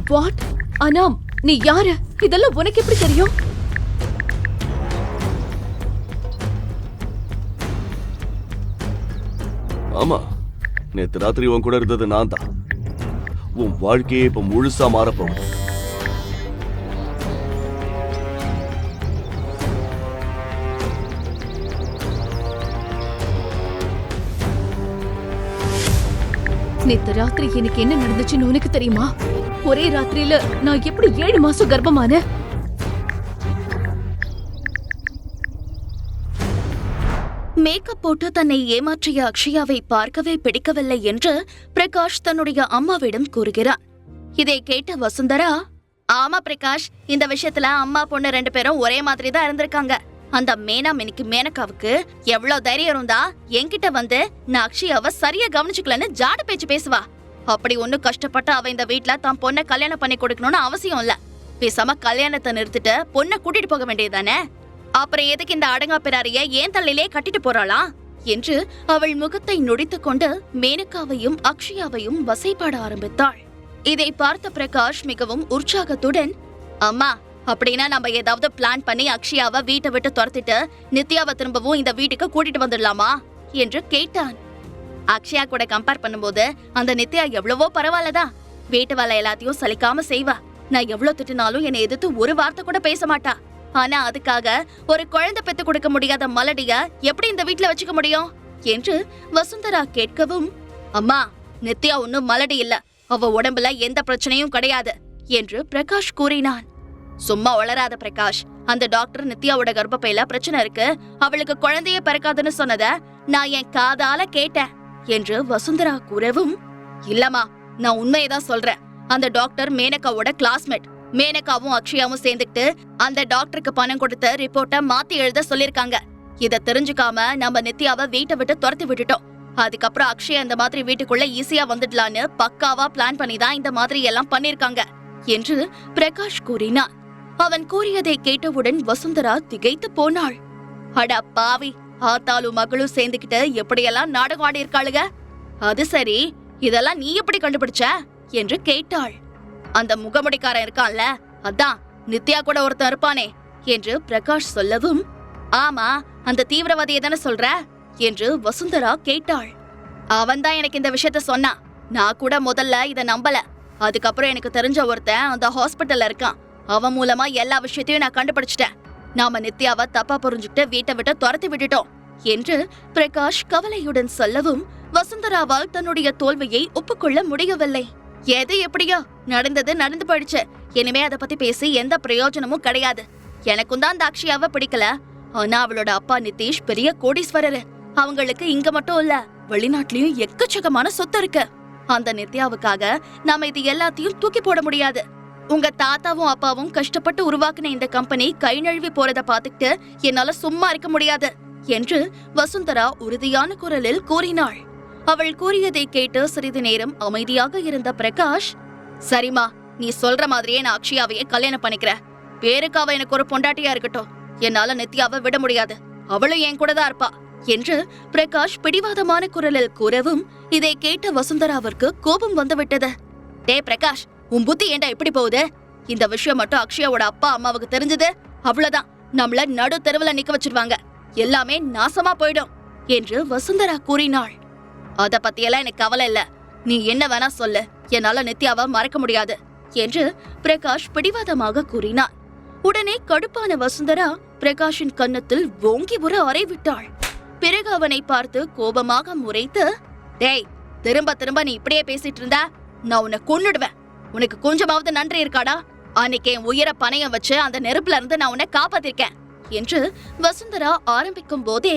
What? ஆனா நீ யாரு? இதெல்லாம் உனக்கு எப்படி தெரியும்? ஆமா, நேத்து ராத்திரி உன் கூட இருந்தது நான் தான். உன் வாழ்க்கையே இப்ப முழுசா மாறப்போகுது. நேத்து ராத்திரி எனக்கு என்ன நடந்துச்சுன்னு உனக்கு தெரியுமா? ஒரே ராத்திரியில நான் எப்படி 7 மாசம் கர்ப்பமான? மேக்கப் போட்டு தன்னை ஏமாற்றிய அக்ஷயாவை பார்க்கவே பிடிக்கவில்லை என்று பிரகாஷ் தன்னுடைய அம்மாவிடம் கூறுகிறார். இதை கேட்ட வசுந்தரா, ஆமா பிரகாஷ், இந்த விஷயத்துல அம்மா பொண்ணு 2 பேரும் ஒரே மாதிரி தான் இருந்திருக்காங்க. அந்த மேனகாவுக்கு எவ்வளவு தைரியம் இருந்தா என்கிட்ட வந்து நான் அக்ஷயாவை சரியா கவனிச்சுக்கலன்னு ஜாட பேச்சு பேசுவா. அப்படி ஒண்ணு கஷ்டப்பட்டு அவ இந்த வீட்டுல தான் பொண்ணை கல்யாணம் பண்ணி கொடுக்கணும்னு அவசியம் இல்ல. பேசாம கல்யாணத்தை நிறுத்திட்டு பொண்ணை கூட்டிட்டு போக வேண்டியதானே? அப்புறம் எதுக்கு இந்த அடங்கா பிராரிய ஏன் தள்ளிலே கட்டிட்டு போறாளா என்று அவள் முகத்தை நொடித்துக் கொண்டு மேனகாவையும் அக்ஷயாவையும் வசைபாட ஆரம்பித்தாள். இதை பார்த்த பிரகாஷ் மிகவும் உற்சாகத்துடன், அம்மா, அப்படின்னா நம்ம ஏதாவது பிளான் பண்ணி அக்ஷயாவை வீட்டை விட்டு துரத்திட்டு நித்யாவை திரும்பவும் இந்த வீட்டுக்கு கூட்டிட்டு வந்துடலாமா என்று கேட்டான். அக்ஷயா கூட கம்பேர் பண்ணும்போது அந்த நித்யா எவ்வளவோ பரவாயில்லதான். வீட்டு வேலை எல்லாத்தையும் சலிக்காம செய்வா. நான் எவ்வளவு திட்டினாலும் என்னை எதிர்த்து ஒரு வார்த்தை கூட பேச மாட்டா. ஆனா அதுக்காக ஒரு குழந்தை பெத்து கொடுக்க முடியாத மலடிய எப்படி இந்த வீட்டுல வச்சுக்க முடியும் என்று வசுந்தரா கேட்கவும், அம்மா, நித்யா ஒன்னும் மலடி இல்ல, அவ உடம்புல எந்த பிரச்சனையும் கிடையாது என்று பிரகாஷ் கூறினான். சும்மா வளராத பிரகாஷ், அந்த டாக்டர் நித்யாவோட கர்ப்பப்பையில பிரச்சனை இருக்கு, அவளுக்கு குழந்தைய பிறக்காதுன்னு சொன்னத நான் என் காதால கேட்டேன் என்று வசுந்தரா கூறவும், இல்லம்மா, நான் உண்மையதான் சொல்றேன். அந்த டாக்டர் மேனகாவோட கிளாஸ்மேட். மேனகாவும் அக்ஷயாவும் சேர்ந்துக்கிட்டு அந்த டாக்டருக்கு பணம் கொடுத்து ரிப்போர்ட்ட மாத்தி எழுத சொல்லிருக்காங்க. இத தெரிஞ்சுக்காம நம்ம நித்யாவை வீட்டை விட்டு துரத்தி விட்டுட்டோம். அதுக்கப்புறம் அக்ஷயா இந்த மாதிரி வீட்டுக்குள்ள ஈஸியா வந்துடலான்னு பக்காவா பிளான் பண்ணி தான் இந்த மாதிரி எல்லாம் பண்ணிருக்காங்க என்று பிரகாஷ் கூறினான். அவன் கூறியதை கேட்டவுடன் வசுந்தரா திகைத்து போனாள். அட பாவி, ஆத்தாலும் மகளும் சேர்ந்துக்கிட்டு எப்படியெல்லாம் நாடகம் ஆடி இருக்காளுங்க. அது சரி, இதெல்லாம் நீ எப்படி கண்டுபிடிச்ச என்று கேட்டாள். அந்த முகமுடிக்காரன் இருக்கான்ல, அதான் நித்யா கூட ஒருத்தன் இருப்பானே என்று பிரகாஷ் சொல்லவும், ஆமா, அந்த தீவிரவாதியை தானே சொல்ற என்று வசுந்தரா கேட்டாள். அவன் தான் எனக்கு இந்த விஷயத்த சொன்னான். நான் கூட முதல்ல இத நம்பல. அதுக்கப்புறம் எனக்கு தெரிஞ்ச ஒருத்தன் அந்த ஹாஸ்பிட்டல்ல இருக்கான். அவன் மூலமா எல்லா விஷயத்தையும் நான் கண்டுபிடிச்சிட்டேன். நாம நித்யாவை தப்பா புரிஞ்சுக்கிட்டு வீட்டை விட்டு துரத்தி விட்டுட்டோம் என்று பிரகாஷ் கவலையுடன் சொல்லவும், வசுந்தராவால் தன்னுடைய தோல்வியை ஒப்புக்கொள்ள முடியவில்லை. எது எப்படியோ நடந்தது நடந்து போயிடுச்சு. இனிமே அதை பத்தி பேசி எந்த பிரயோஜனமும் கிடையாது. எனக்கும் தான் அந்த அக்ஷயாவை பிடிக்கல. ஆனா அவளோட அப்பா நிதிஷ் பெரிய கோடீஸ்வரரு. அவங்களுக்கு இங்க மட்டும் இல்ல, வெளிநாட்டுலயும் எக்கச்சக்கமான சொத்து இருக்கு. அந்த நித்யாவுக்காக நாம இது எல்லாத்தையும் தூக்கி போட முடியாது. உங்க தாத்தாவும் அப்பாவும் கஷ்டப்பட்டு உருவாக்குன இந்த கம்பெனி கை நழுவி போறத பாத்துக்கிட்டு என்னால சும்மா இருக்க முடியாது என்று வசுந்தரா உறுதியான குரலில் கூறினாள். அவள் கூறியதை கேட்டு சிறிது நேரம் அமைதியாக இருந்த பிரகாஷ், சரிமா, நீ சொல்ற மாதிரியே நான் அக்ஷயாவையே கல்யாணம் பண்ணிக்கிறேன். பேருக்கு அவ எனக்கு ஒரு பொண்டாட்டியா இருக்கட்டும். என்னால நித்யாவை விட முடியாது. அவளும் என் கூட தான் இருப்பா என்று பிரகாஷ் பிடிவாதமான குரலில் கூறவும், இதை கேட்ட வசுந்தராவிற்கு கோபம் வந்துவிட்டது. டே பிரகாஷ், உன் புத்தி ஏண்டா இப்படி போகுது? இந்த விஷயம் மட்டும் அக்ஷயாவோட அப்பா அம்மாவுக்கு தெரிஞ்சது, அவ்வளவுதான், நம்மள நடு தெருவுல நிக்க வச்சிருவாங்க. எல்லாமே நாசமா போயிடும் என்று வசுந்தரா கூறினாள். அத பத்தியெல்லாம் எனக்கு கவலை இல்ல. நீ என்ன வேணா சொல்லு, என்னால நித்யாவை மறக்க முடியாது என்று பிரகாஷ் பிடிவாதமாக கூறினான். உடனே கடுப்பான வசுந்தரா பிரகாஷின் கன்னத்தில் ஓங்கி ஒரு அறை விட்டாள். பிறகு அவனை பார்த்து கோபமாக முறைத்து, டேய், திரும்ப திரும்ப நீ இப்படியே பேசிட்டு இருந்தா நான் உன்னை கொன்னுடுவேன். உனக்கு கொஞ்சமாவது நன்றி இருக்காடா? அன்னைக்கு என் உயிரை பணையம் வச்சு அந்த நெருப்புல இருந்து நான் உன்னை காப்பாத்திருக்கேன் என்று வசுந்தரா ஆரம்பிக்கும் போதே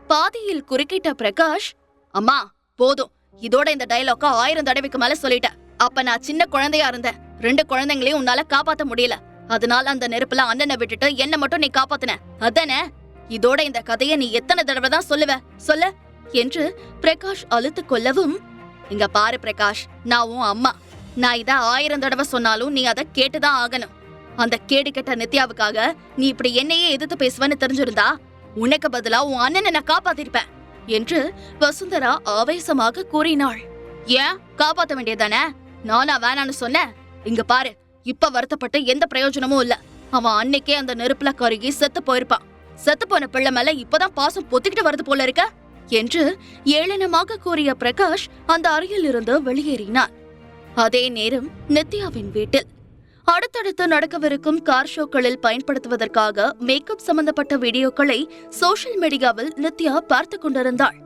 பாதியில் குறுக்கிட்ட பிரகாஷ், அம்மா போதும், இதோட இந்த டயலாக 1000 தடவைக்கு மேல சொல்லிட்டேன். அப்ப நான் சின்ன குழந்தையா இருந்தேன். 2 குழந்தைங்களையும் உன்னால காப்பாத்த முடியல. அதனால அந்த நெருப்புல அண்ணனை விட்டுட்டு என்ன மட்டும் நீ காப்பாத்தின, அதானே? இதோட இந்த கதையை நீ எத்தனை தடவை தான் சொல்லுவ சொல்லு என்று பிரகாஷ் அழுத்து கொள்ளவும், இங்க பாரு பிரகாஷ், நான் உன் அம்மா. நான் இத 1000 தடவை சொன்னாலும் நீ அதை கேட்டுதான் ஆகணும். அந்த கேடு கெட்ட நித்யாவுக்காக நீ இப்படி என்னையே எதிர்த்து பேசுவன்னு தெரிஞ்சிருந்தா உனக்கு பதிலா உன் அண்ணனை நான் காப்பாத்திருப்பேன் என்று வசுந்தரா ஆவேசமாக கூறினாள். ஏன் காப்பாத்த வேண்டியதானே? நானா வேணான்னு சொன்னேன்? இங்க பாரு, இப்ப வருத்தப்பட்டு எந்த பிரயோஜனமும் இல்ல. அவன் அன்னைக்கே அந்த நெருப்புல கருகி செத்து போயிருப்பான். செத்து போன பிள்ளை மேல இப்பதான் பாசம் பொத்திக்கிட்டு வருது போல இருக்க என்று ஏளனமாக கூறிய பிரகாஷ் அந்த அறையில் இருந்து வெளியேறினார். அதே நேரம் நித்யாவின் வீட்டில் அடுத்தடுத்து நடக்கவிருக்கும் கார் ஷோக்களில் பயன்படுத்துவதற்காக மேக்கப் சம்பந்தப்பட்ட வீடியோக்களை சோஷியல் மீடியாவில் நித்யா பார்த்து கொண்டிருந்தாள்.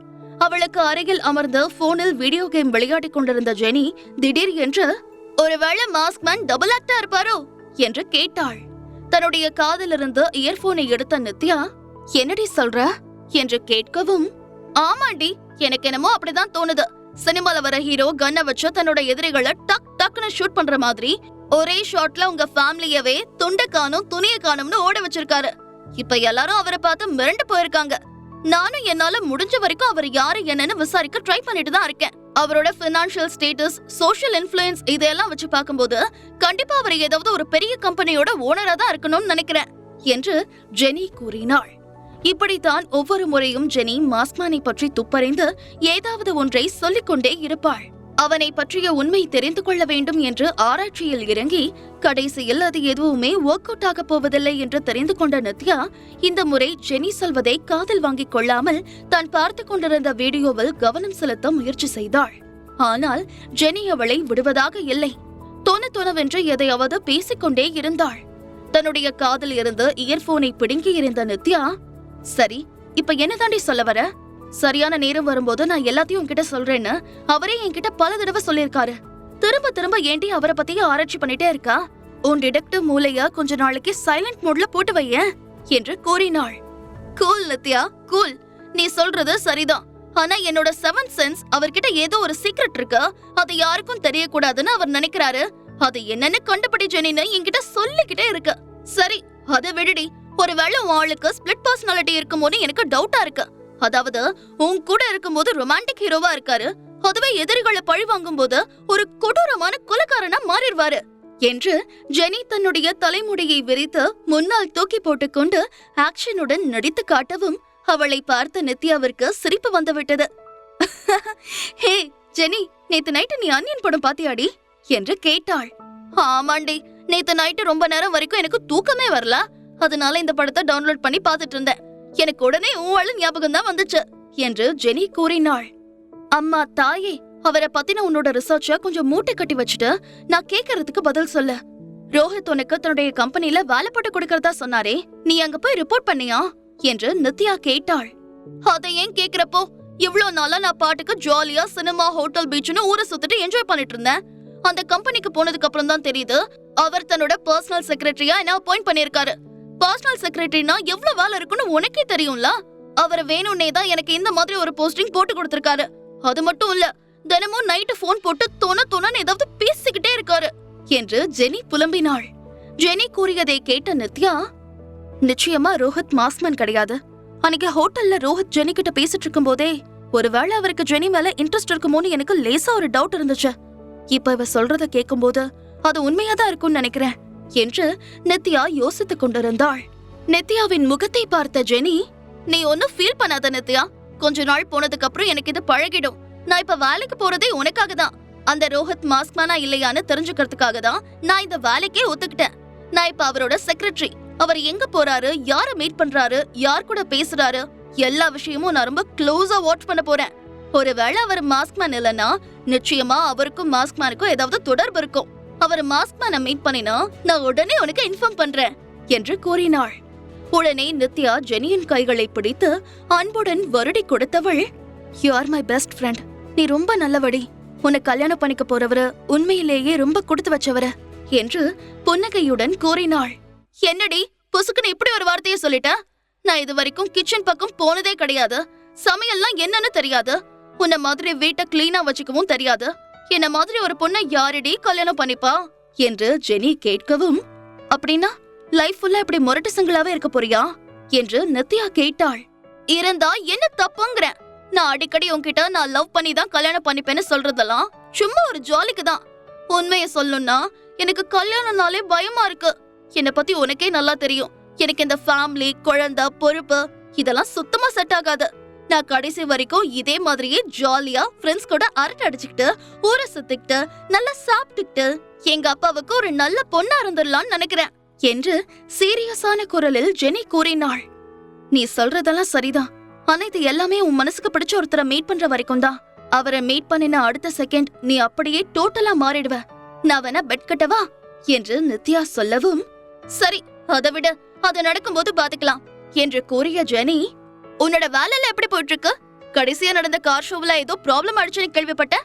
அவளுக்கு அருகில் அமர்ந்து போனில் வீடியோ கேம் விளையாடிக் கொண்டிருந்த ஜெனி திடீர் என்று, ஒருவேளை மாஸ்க்மேன் டபுள் ஆக்டா இருப்பாரோ என்று கேட்டாள். தன்னுடைய காதிலிருந்து இயர்போனை எடுத்த நித்யா, என்னடி சொல்ற என்று கேட்கவும், ஆமாண்டி, எனக்கு என்னமோ அப்படிதான் தோணுது. சினிமால வர ஹீரோ கன்னை வச்சு தன்னோட எதிரிகளை டக் டக்குன்னு ஷூட் பண்ற மாதிரி ஒரே ஷாட்ல உங்க ஃபேமிலியவே துண்டை காணும் துணியை காணும்னு ஓட வச்சிருக்காரு. இப்ப எல்லாரும் அவரை பார்த்து மிரண்டு போயிருக்காங்க. நானும் என்னால முடிஞ்ச வரைக்கும் அவர் யாரு என்னன்னு விசாரிக்க ட்ரை பண்ணிட்டு தான் இருக்கேன். அவரோட பினான்சியல் ஸ்டேட்டஸ், சோஷியல் இன்ஃப்ளூயன்ஸ் இதெல்லாம் வச்சு பார்க்கும்போது கண்டிப்பா அவர் ஏதாவது ஒரு பெரிய கம்பெனியோட ஓனரா தான் இருக்கணும்னு நினைக்கிறேன் என்று ஜெனி கூறினாள். இப்படித்தான் ஒவ்வொரு முறையும் ஜெனி மாஸ்க்மேனை பற்றி துப்பறிந்து ஏதாவது ஒன்றை சொல்லிக்கொண்டே இருப்பாள். அவனை பற்றிய உண்மை தெரிந்து கொள்ள வேண்டும் என்று ஆராய்ச்சியில் இறங்கி கடைசியில் அது எதுவுமே ஒர்க் அவுட் ஆக போவதில்லை என்று தெரிந்து கொண்ட நித்யா இந்த முறை ஜெனி சொல்வதை காதில் வாங்கிக் கொள்ளாமல் தான் பார்த்து கொண்டிருந்த வீடியோவில் கவனம் செலுத்த முயற்சி செய்தாள். ஆனால் ஜெனி அவளை விடுவதாக இல்லை. தொணவென்று எதையாவது பேசிக்கொண்டே இருந்தாள். தன்னுடைய காதில் இருந்து இயர்போனை பிடுங்கி எறிந்த நித்யா, சரி, இப்ப என்னதாண்டி சொல்ல வர? சரியான நேரம் வரும்போது நான் எல்லாத்தையும் உன்கிட்ட சொல்றேன்னு அவரே என்கிட்ட பல தடவை சொல்லிருக்காரு. திரும்ப திரும்ப ஏண்டி அவரை பத்தியே ஆராய்ச்சி பண்ணிட்டே இருக்கா? உன் டிடெக்டிவ் மூளைய கொஞ்ச நாளைக்கு சைலண்ட் மோட்ல போட்டு வைய என்று கூறினாள். Cool Nithya, cool. நீ சொல்றது சரிதான். ஆனா என்னோட 7th சென்ஸ் அவர்கிட்ட ஏதோ ஒரு சீக்ரெட் இருக்கு, அது யாருக்கும் தெரியக்கூடாதுன்னு அவர் நினைக்கிறாரு. அது என்னன்னு கண்டுபிடி ஜெனின்னு என்கிட்ட சொல்லிக்கிட்டே இருக்கு. சரி, அதை விடுடி. ஒருவேளை உன் ஆளுக்கு ஸ்பிளிட் பர்சனாலிட்டி இருக்குமோன்னு எனக்கு டவுட்டா இருக்கு. அதாவது உன் கூட இருக்கும்போது ரொமான்டிக் ஹீரோவா இருக்காரு, அதுவே எதிரிகளை பழி வாங்கும் போது ஒரு கொடூரமான கொலைக்காரனா மாறிடுவாரு என்று ஜெனி தன்னுடைய தலைமுடியை விரித்து முன்னால் தூக்கி போட்டுக்கொண்டு ஆக்ஷனுடன் நடித்து காட்டவும் அவளை பார்த்த நித்யாவிற்கு சிரிப்பு வந்துவிட்டது. ஹே ஜெனி, நேத்து நைட்டு நீ அன்னியன் படம் பாத்தியாடி என்று கேட்டாள். ஆமாண்டி, நேத்து நைட்டு ரொம்ப நேரம் வரைக்கும் எனக்கு தூக்கமே வரல. அதனால இந்த படத்தை டவுன்லோட் பண்ணி பாத்துட்டு இருந்தேன். எனக்கு உடனே உன் ஞாபகம் தான் வந்துச்சு என்று ஜெனி கூறினாள். அம்மா தாயே, அவரை பத்தின உன்னோட ரிசர்ச்ச கொஞ்சம் மூட்டை கட்டி வச்சுட்டு நான் கேக்குறதுக்கு பதில் சொல்லு. ரோஹித் உனக்கு தன்னுடைய கம்பெனில வேலை போட்டு கொடுக்கறதா சொன்னாரே, நீ அங்க போய் ரிப்போர்ட் பண்ணியா என்று நித்யா கேட்டாள். அதை ஏன் கேக்குறப்போ? இவ்ளோ நாளா நான் பாட்டுக்கு ஜாலியா சினிமா, ஹோட்டல், பீச்னு ஊரை சுத்திட்டு என்ஜாய் பண்ணிட்டு இருந்தேன். அந்த கம்பெனிக்கு போனதுக்கு அப்புறம் தான் தெரியுது அவர் தன்னோட பர்சனல் செக்ரட்டரியா என்ன அப்பாயிண்ட் பண்ணிருக்காரு. பர்சனல் செக்ரட்டரினா எவ்வளவு வேலை இருக்குன்னு உனக்கே தெரியும்ல. அவர் வேணும்னே தான் எனக்கு இந்த மாதிரி ஒரு போஸ்டிங் போட்டு கொடுத்திருக்காரு. அது மட்டும் இல்ல, தினமும் நைட்டு போன் போட்டு தொணன்னு ஏதாவது பேசிக்கிட்டே இருக்காரு என்று ஜெனி புலம்பினாள். ஜெனி கூறியதை கேட்ட நித்யா, நிச்சயமா ரோஹித் மாஸ்க்மேன் கிடையாது. அன்னைக்கு ஹோட்டல்ல ரோஹித் ஜெனி கிட்ட பேசிட்டு இருக்கும் போதே ஒருவேளை அவருக்கு ஜெனி மேல இன்ட்ரெஸ்ட் இருக்குமோன்னு எனக்கு லேசா ஒரு டவுட் இருந்துச்சு. இப்ப இவ சொல்றத கேட்கும்போது அது உண்மையாதான் இருக்கும்னு நினைக்கிறேன் என்று நித்யா யோசித்துக் கொண்டிருந்தாள். நித்யாவின் முகத்தை பார்த்த ஜெனி, நீ ஒன்னும் ஃபீல் பண்ணாத நித்யா. கொஞ்ச நாள் போனதுக்கு அப்புறம் எனக்கு இது பழகிடும். நான் இப்ப வேலைக்கு போறதே உனக்காக தான். அந்த ரோஹித் மாஸ்க்மேனா இல்லையான்னு தெரிஞ்சுக்கிறதுக்காக தான் நான் இந்த வேலைக்கே ஒத்துக்கிட்டேன். நான் இப்ப அவரோட செக்ரட்டரி. அவர் எங்க போறாரு, யார மீட் பண்றாரு, யார் கூட பேசுறாரு, எல்லா விஷயமும் நான் ரொம்ப க்ளோஸா வாட்ச் பண்ண போறேன். ஒருவேளை அவர் மாஸ்க்மேன் இல்லைன்னா நிச்சயமா அவருக்கும் மாஸ்க்மேனுக்கும் ஏதாவது தொடர்பு இருக்கும். அவர் மாஸ்க்மேனை மீட் பண்ணினா நான் உடனே உனக்கு இன்ஃபார்ம் பண்றேன் என்று கூறினாள். உடனே நித்யா ஜெனியின் கைகளை பிடித்து அன்புடன் வருடி கொடுத்தவள், you are my best friend. நீ ரொம்ப நல்லவடி. உன்னை கல்யாணம் பண்ணிக்க போறவரு உண்மையிலேயே ரொம்ப கொடுத்து வச்சவரு என்று புன்னகையுடன் கூறினாள். என்னடி புசுக்குன்னு இப்படி ஒரு வார்த்தையை சொல்லிட்ட? நான் இது வரைக்கும் கிச்சன் பக்கம் போனதே கிடையாது. சமையல்லாம் என்னன்னு தெரியாது. உன்ன மாதிரி வீட்டை கிளீனா வச்சுக்கவும் தெரியாது. என்ன மாதிரி ஒரு பொண்ணை யாரடி கல்யாணம் பண்ணிப்பா என்று ஜெனி கேட்கவும், அப்படின்னா லைஃப் ஃபுல்லா இப்படி முரட்டு சிங்களாவே இருக்க போறியா என்று நித்யா கேட்டாள். இருந்தா என்ன தப்புங்கிற? நான் அடிக்கடி உன்கிட்ட நான் லவ் பண்ணி தான் கல்யாணம் பண்ணிப்பேன்னு சொல்றதெல்லாம் சும்மா ஒரு ஜாலிக்கு தான். உண்மையை சொல்லணும்னா எனக்கு கல்யாணம்னாலே பயமா இருக்கு. என்னை பத்தி உனக்கே நல்லா தெரியும். எனக்கு இந்த ஃபேமிலி, குழந்தை, பொறுப்பு இதெல்லாம் சுத்தமா செட் ஆகாது. நான் கடைசி வரைக்கும் இதே மாதிரியே ஜாலியா ஃப்ரெண்ட்ஸ் கூட அரட்டை அடிச்சுக்கிட்டு ஊரை சுத்திக்கிட்டு நல்லா சாப்பிட்டுக்கிட்டு எங்க அப்பாவுக்கு ஒரு நல்ல பொண்ணா இருந்துடலாம்னு நினைக்கிறேன் என்று சீரியஸான குரலில் ஜெனி கூறினாள். நீ சொல்றதெல்லாம் சரிதான். ஆனா இது எல்லாமே உன் மனசுக்கு பிடிச்ச ஒருத்தரை மீட் பண்ற வரைக்கும் தான். அவரை மீட் பண்ணின அடுத்த செகண்ட் நீ அப்படியே டோட்டலா மாறிடுவ. நான் வேணா பெட் கட்டவா என்று நித்யா சொல்லவும், சரி அதை விட அது நடக்கும்போது பாத்துக்கலாம் என்று கூறிய ஜெனி, உன்னோட வேலையில எப்படி போயிட்டு இருக்கு? கடைசியா நடந்த கார் ஷோவில் ஏதோ ப்ராப்ளம் ஆயிடுச்சுன்னு கேள்விப்பட்ட.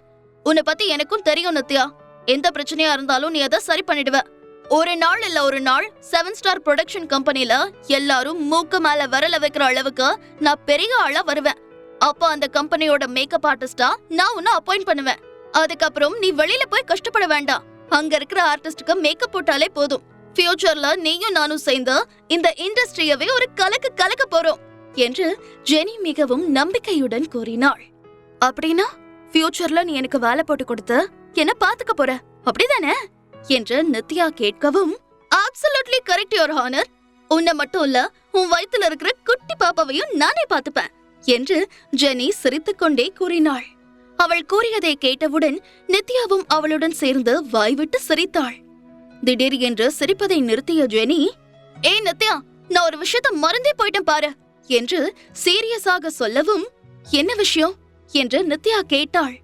உன்னை பத்தி எனக்கும் தெரியும் நித்யா. எந்த பிரச்சனையா இருந்தாலும் நீ அதை சரி பண்ணிடுவ. ஒரு நாள் இல்ல ஒரு நாள் 7 ஸ்டார் ப்ரொடக்ஷன் கம்பெனில எல்லாரும் மூக்கு மேல விரல வைக்கிற அளவுக்கு நான் பெரிய ஆளா வருவேன். அப்ப அந்த கம்பெனியோட மேக்கப் ஆர்டிஸ்டா நான் உன்னை அப்பாயிண்ட் பண்ணுவேன். அதுக்கப்புறம் நீ வெளியில போய் கஷ்டப்பட வேண்டாம். அங்க இருக்கிற ஆர்டிஸ்டுக்கு மேக்கப் போட்டாலே போதும். ஃபியூச்சர்ல நீயும் நானும் சேர்ந்து இந்த இண்டஸ்ட்ரியவே ஒரு கலக்க போறோம் என்று ஜெனி மிகவும் நம்பிக்கையுடன் கூறினாள். அப்படின்னா ஃபியூச்சர்ல நீ எனக்கு வேலை போட்டு கொடுத்து என்ன பாத்துக்க போற, அப்படிதானே என்று நித்யா கேட்கவும், அப்சல்யூட்லி கரெக்ட் யுவர் ஹானர். உன்னை மட்டும் இல்ல, உன் வயித்துல இருக்கிற குட்டி பாப்பாவையும் நானே பாத்துப்பேன் என்று ஜெனி சிரித்துக்கொண்டே கூறினாள். அவள் கூறியதை கேட்டவுடன் நித்யாவும் அவளுடன் சேர்ந்து வாய்விட்டு சிரித்தாள். திடீர் என்று சிரிப்பதை நிறுத்திய ஜெனி, ஏய் நித்யா, நான் ஒரு விஷயத்த மறந்தே போயிட்டேன் பாரு என்று சீரியஸாக சொல்லவும், என்ன விஷயம் என்று நித்யா கேட்டாள்.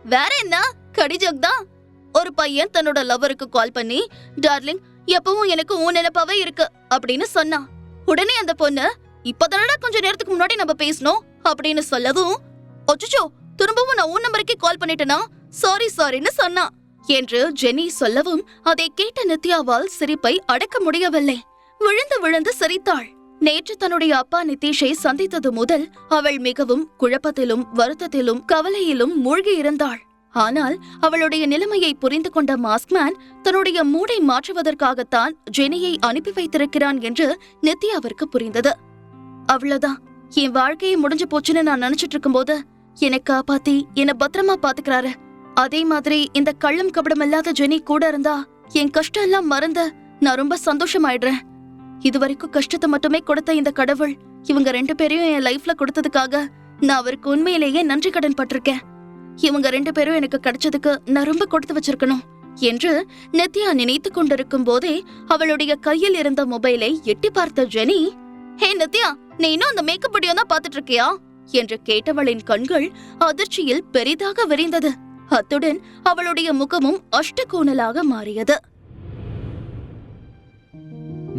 வேற என்ன, கடிஜோக் தான். ஒரு பையன் தன்னோட லவ்வருக்கு கால் பண்ணி, டார்லிங் எப்பவும் எனக்கு உன் நினைப்பாவே இருக்கு அப்படின்னு சொன்னான். உடனே அந்த பொண்ணு, இப்பதானடா கொஞ்ச நேரத்துக்கு முன்னாடி நம்ம பேசணும் அப்படின்னு சொல்லவும், ஒச்சோ திரும்பவும் நான் உன் நம்பருக்கே கால் பண்ணிட்டேனா, சாரின்னு சொன்னான் என்று ஜெனி சொல்லவும், அதை கேட்ட நித்யாவால் சிரிப்பை அடக்க முடியவில்லை. விழுந்து சிரித்தாள். நேற்று தன்னுடைய அப்பா நிதிஷை சந்தித்தது முதல் அவள் மிகவும் குழப்பத்திலும் வருத்தத்திலும் கவலையிலும் மூழ்கி இருந்தாள். ஆனால் அவளுடைய நிலைமையை புரிந்து கொண்ட மாஸ்க்மேன் தன்னுடைய மூடை மாற்றுவதற்காகத்தான் ஜெனியை அனுப்பி வைத்திருக்கிறான் என்று நித்யாவிற்கு புரிந்தது. அவ்வளவுதான், என் வாழ்க்கையை முடிஞ்சு போச்சுன்னு நான் நினைச்சிட்டு இருக்கும் போது என்னை காப்பாத்தி என்ன பத்திரமா பாத்துக்கிறாரு. அதே மாதிரி இந்த கள்ளம் கபடம் இல்லாத ஜெனி கூட இருந்தா என் கஷ்டம் எல்லாம் மறந்து நான் ரொம்ப சந்தோஷமாயிடுறேன். இதுவரைக்கும் கஷ்டத்தை மட்டுமே கொடுத்த இந்த கடவுள் இவங்க 2 பேரையும் என் லைஃப்ல கொடுத்ததுக்காக நான் அவருக்கு உண்மையிலேயே நன்றி கடன் பட்டிருக்கேன். இவங்க 2 பேரும் எனக்கு கிடைச்சதுக்கு நான் ரொம்ப கொடுத்து வச்சிருக்கணும் என்று நித்யா நினைத்து கொண்டிருக்கும் போதே அவளுடைய கையில் இருந்த மொபைலை எட்டி பார்த்த ஜெனி, ஹே நித்யா, நீ இன்னும் அந்த மேக்கப் வீடியோ தான் பாத்துட்டு இருக்கியா என்று கேட்டவளின் கண்கள் அதிர்ச்சியில் பெரிதாக விரிந்தது. அத்துடன் அவளுடைய முகமும் அஷ்டகோணலாக மாறியது.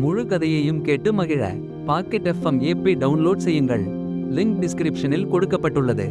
முழு கதையையும் கேட்டு மகிழ பாக்கெட் FM ஆப்பை டவுன்லோட் செய்யுங்கள். லிங்க் டிஸ்கிரிப்ஷனில் கொடுக்கப்பட்டுள்ளது.